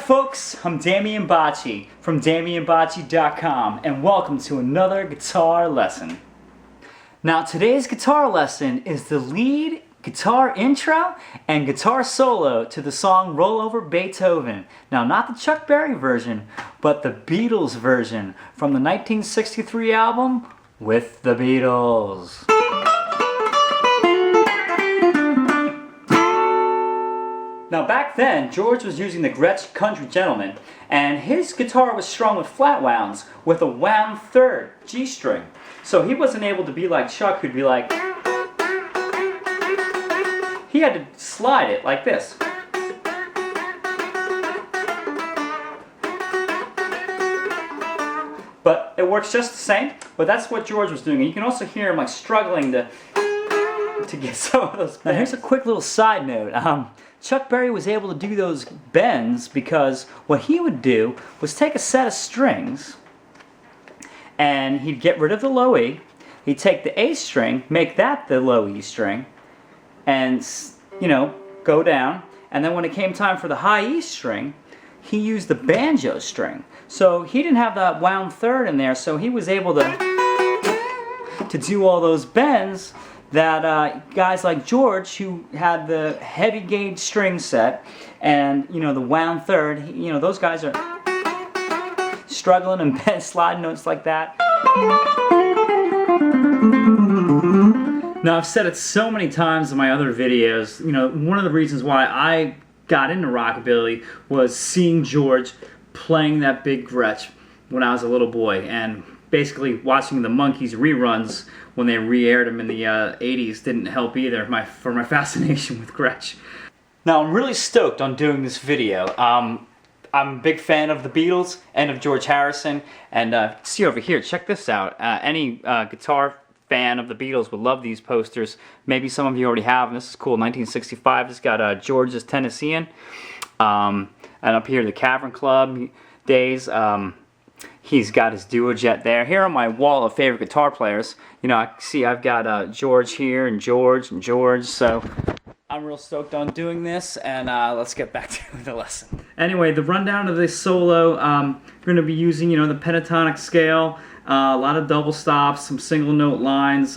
folks, I'm Damian Bacci from DamianBacci.com and welcome to another guitar lesson. Now today's guitar lesson is the lead guitar intro and guitar solo to the song Over Beethoven. Now not the Chuck Berry version, but the Beatles version from the 1963 album With the Beatles. Now back then, George was using the Gretsch Country Gentleman, and his guitar was strung with flat wounds with a wound third G string. So he wasn't able to be like Chuck, who'd be like... He had to slide it like this. But it works just the same, but that's what George was doing. And you can also hear him like struggling to get some of those bends. Now here's a quick little side note. Chuck Berry was able to do those bends because what he would do was take a set of strings and he'd get rid of the low E, he'd take the A string, make that the low E string, and, you know, go down, and then when it came time for the high E string, he used the banjo string. So he didn't have that wound third in there, so he was able to do all those bends that guys like George, who had the heavy gauge string set and, you know, the wound third, you know, those guys are struggling and bend sliding notes like that. Now I've said it so many times in my other videos, you know, one of the reasons why I got into rockabilly was seeing George playing that big Gretsch when I was a little boy, and basically watching the Monkees reruns when they re-aired them in the 80s didn't help either for my fascination with Gretsch. Now I'm really stoked on doing this video. I'm a big fan of the Beatles and of George Harrison, and see over here, check this out. Any guitar fan of the Beatles would love these posters. Maybe some of you already have them. This is cool. 1965. It's got George's Tennessean, and up here the Cavern Club days. He's got his Duojet there. Here on my wall of favorite guitar players, you know, I see I've got George here and George, so I'm real stoked on doing this, and let's get back to the lesson. Anyway, the rundown of this solo, we're going to be using, you know, the pentatonic scale, a lot of double stops, some single note lines,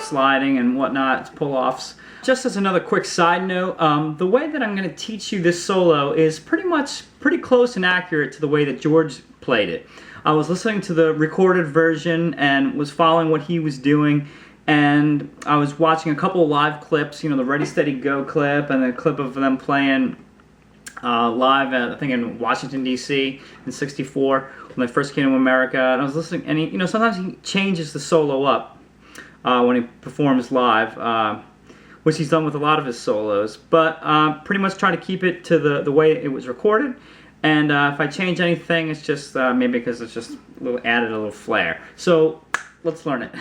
sliding and whatnot, pull-offs. Just as another quick side note, the way that I'm going to teach you this solo is pretty close and accurate to the way that George played it. I was listening to the recorded version and was following what he was doing, and I was watching a couple of live clips, you know, the Ready Steady Go clip and the clip of them playing live at, I think, in Washington DC in '64 when they first came to America. And I was listening, and you know, sometimes he changes the solo up when he performs live, which he's done with a lot of his solos, but pretty much try to keep it to the way it was recorded. And if I change anything, it's just maybe because it's just added a little flair. So let's learn it.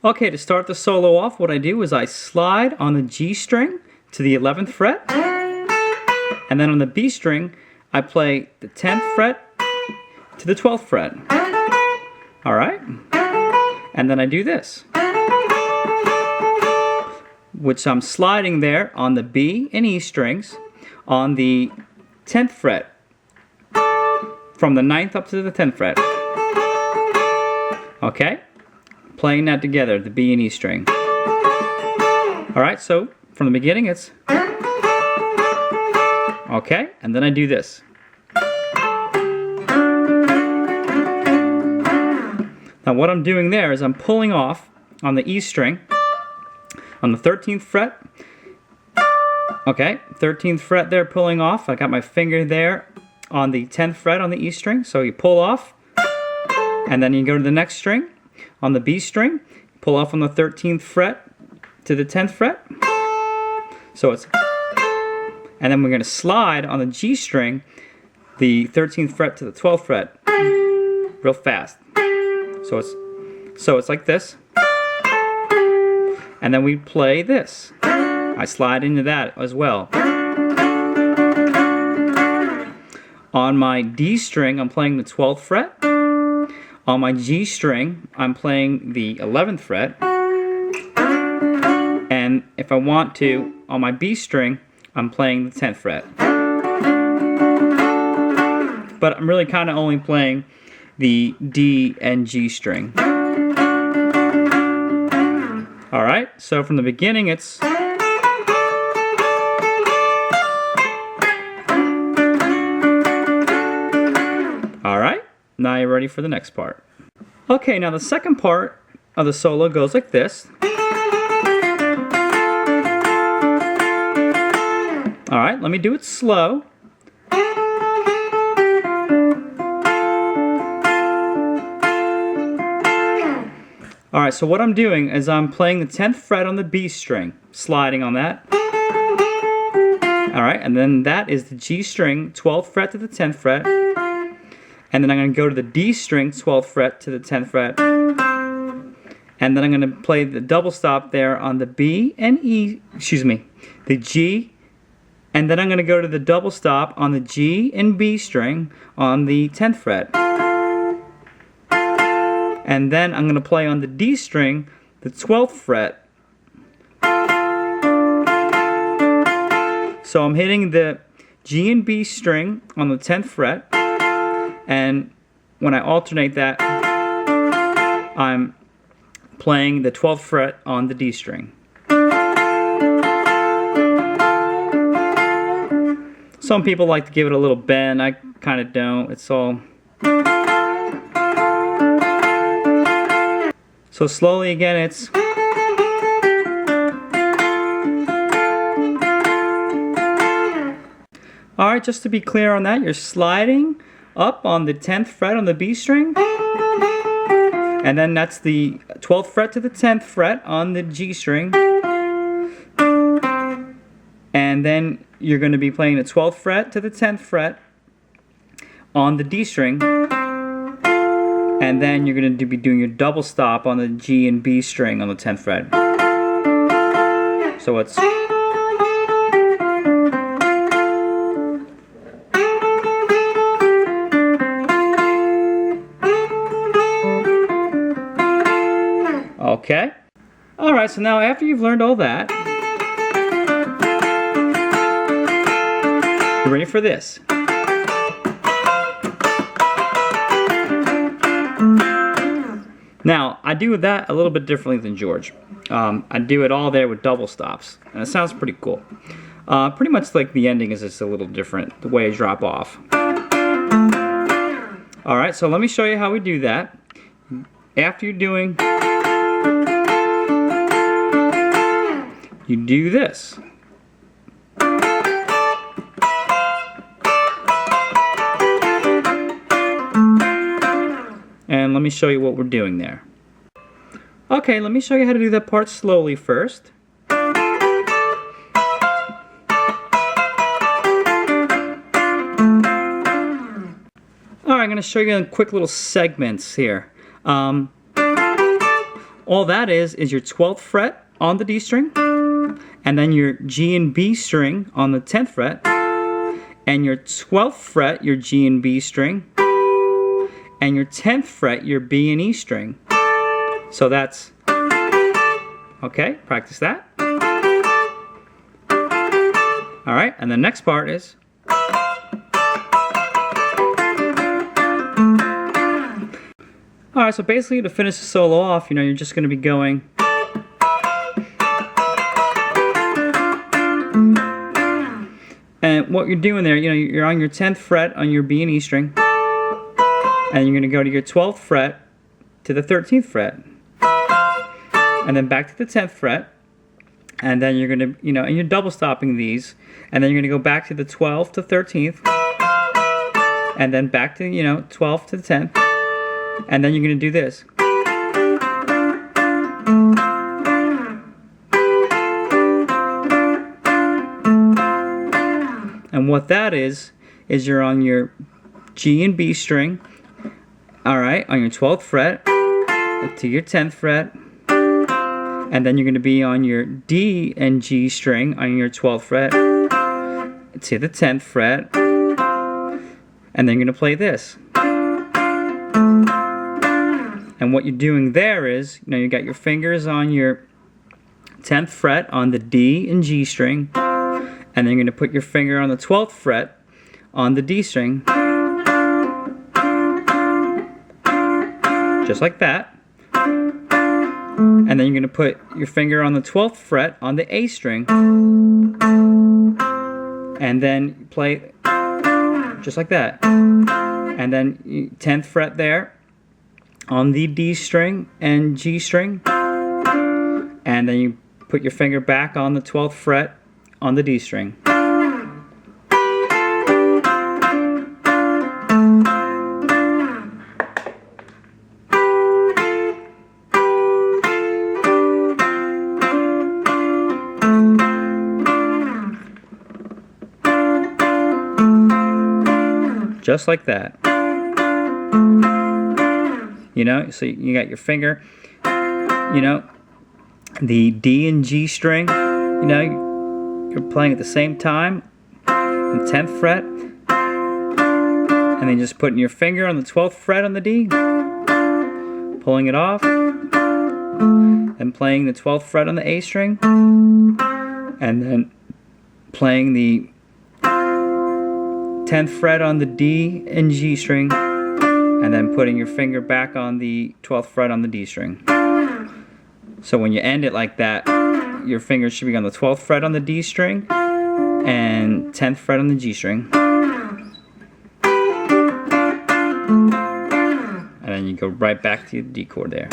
Okay, to start the solo off, what I do is I slide on the G string to the 11th fret, and then on the B string, I play the 10th fret to the 12th fret. Alright? And then I do this, which I'm sliding there on the B and E strings on the 10th fret from the 9th up to the 10th fret. Okay? Playing that together, the B and E string. Alright, so from the beginning it's... Okay, and then I do this. Now what I'm doing there is I'm pulling off on the E string on the 13th fret. Okay, 13th fret there, pulling off. I got my finger there on the 10th fret on the E string. So you pull off, and then you go to the next string on the B string, pull off on the 13th fret to the 10th fret. So it's... And then we're going to slide on the G string, the 13th fret to the 12th fret, real fast. So it's like this. And then we play this. I slide into that as well. On my D string, I'm playing the 12th fret. On my G string, I'm playing the 11th fret. And if I want to, on my B string, I'm playing the 10th fret. But I'm really kind of only playing the D and G string. Alright, so from the beginning it's... Alright, now you're ready for the next part. Okay, now the second part of the solo goes like this. Alright, let me do it slow. Alright, so what I'm doing is I'm playing the 10th fret on the B string, sliding on that. Alright, and then that is the G string, 12th fret to the 10th fret. And then I'm going to go to the D string, 12th fret to the 10th fret. And then I'm going to play the double stop there on the B and E, the G. And then I'm going to go to the double stop on the G and B string on the 10th fret. And then I'm going to play on the D string, the 12th fret. So I'm hitting the G and B string on the 10th fret. And when I alternate that, I'm playing the 12th fret on the D string. Some people like to give it a little bend. I kind of don't. It's all... So slowly again, it's... Alright, just to be clear on that, you're sliding up on the 10th fret on the B string. And then that's the 12th fret to the 10th fret on the G string. And then you're going to be playing the 12th fret to the 10th fret on the D string. And then you're going to be doing your double stop on the G and B string on the 10th fret. So it's... Okay. Alright, so now after you've learned all that, you're ready for this. Now, I do that a little bit differently than George. I do it all there with double stops, and it sounds pretty cool. Pretty much like the ending is just a little different, the way I drop off. Alright, so let me show you how we do that. After you're doing... You do this. And let me show you what we're doing there. Okay, let me show you how to do that part slowly first. Alright, I'm going to show you in quick little segments here. All that is your 12th fret on the D string, and then your G and B string on the 10th fret, and your 12th fret, your G and B string, and your 10th fret, your B and E string. So that's, okay, practice that. Alright, and the next part is, Alright, so basically to finish the solo off, you're just going to be going. And what you're doing there, you're on your 10th fret on your B and E string. And you're going to go to your 12th fret to the 13th fret. And then back to the 10th fret. And then you're going to, and you're double stopping these. And then you're going to go back to the 12th to 13th. And then back to, 12th to the 10th. And then you're going to do this. And what that is you're on your G and B string, alright, on your 12th fret to your 10th fret, and then you're going to be on your D and G string on your 12th fret to the 10th fret, and then you're going to play this. And what you're doing there is, you got your fingers on your 10th fret on the D and G string, and then you're going to put your finger on the 12th fret on the D string. Just like that. And then you're going to put your finger on the 12th fret on the A string. And then play just like that. And then 10th fret there on the D string and G string. And then you put your finger back on the 12th fret on the D string. Just like that. So you got your finger, the D and G string, you're playing at the same time, on the 10th fret, and then just putting your finger on the 12th fret on the D, pulling it off, and playing the 12th fret on the A string, and then playing the 10th fret on the D and G string, and then putting your finger back on the 12th fret on the D string. So when you end it like that, your fingers should be on the 12th fret on the D string and 10th fret on the G string. And then you go right back to the D chord there.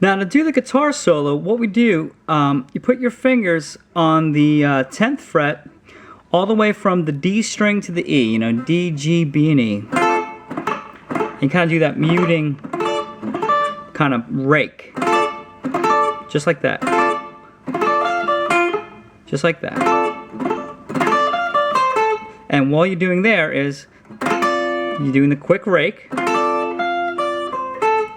Now to do the guitar solo, what we do, you put your fingers on the 10th fret all the way from the D string to the E, D, G, B, and E. You kind of do that muting kind of rake. Just like that. Just like that. And while you're doing there is, you're doing the quick rake.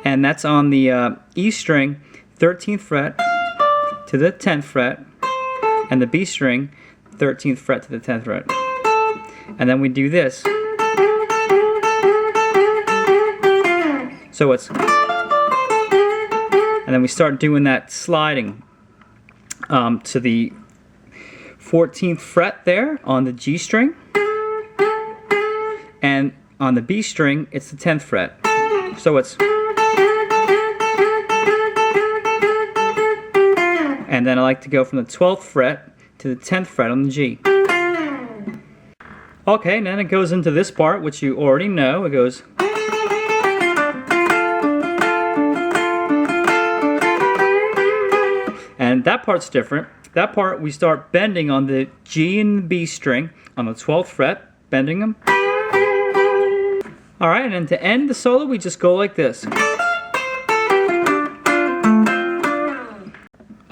And that's on the E string, 13th fret to the 10th fret, and the B string, 13th fret to the 10th fret. And then we do this. So it's, and then we start doing that sliding to the 14th fret there on the G string, and on the B string, it's the 10th fret. So it's, and then I like to go from the 12th fret to the 10th fret on the G. Okay, and then it goes into this part, which you already know. It goes. And that part's different. That part we start bending on the G and the B string on the 12th fret, bending them. Alright, and then to end the solo, we just go like this.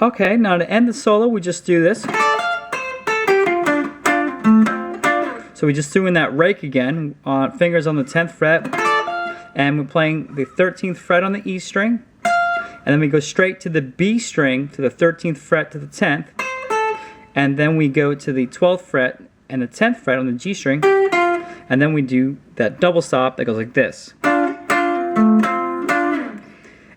Okay, now to end the solo, we just do this. So we just doing that rake again, fingers on the 10th fret, and we're playing the 13th fret on the E string, and then we go straight to the B string, to the 13th fret to the 10th, and then we go to the 12th fret and the 10th fret on the G string, and then we do that double stop that goes like this.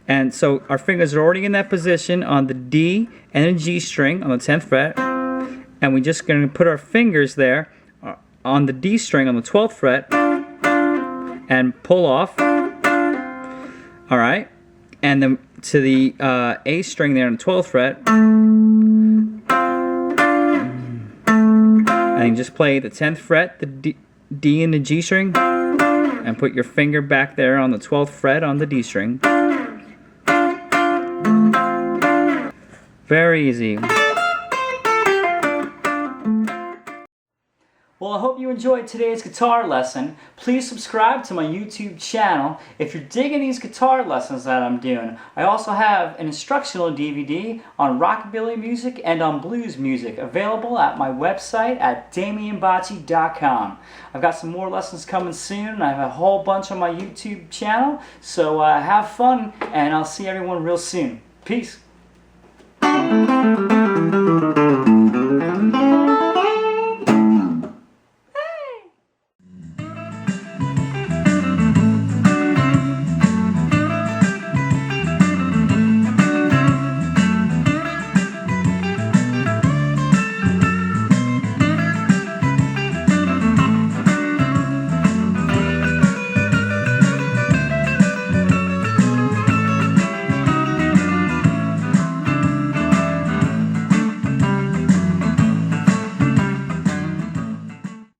And so our fingers are already in that position on the D and the G string on the 10th fret, and we're just going to put our fingers there on the D string on the 12th fret and pull off. Alright, and then to the A string there on the 12th fret, and you just play the 10th fret, the D and the G string, and put your finger back there on the 12th fret on the D string. Very easy. Well, I hope you enjoyed today's guitar lesson. Please subscribe to my YouTube channel if you're digging these guitar lessons that I'm doing. I also have an instructional DVD on rockabilly music and on blues music available at my website at damianbacci.com. I've got some more lessons coming soon. I have a whole bunch on my YouTube channel, so have fun, and I'll see everyone real soon. Peace.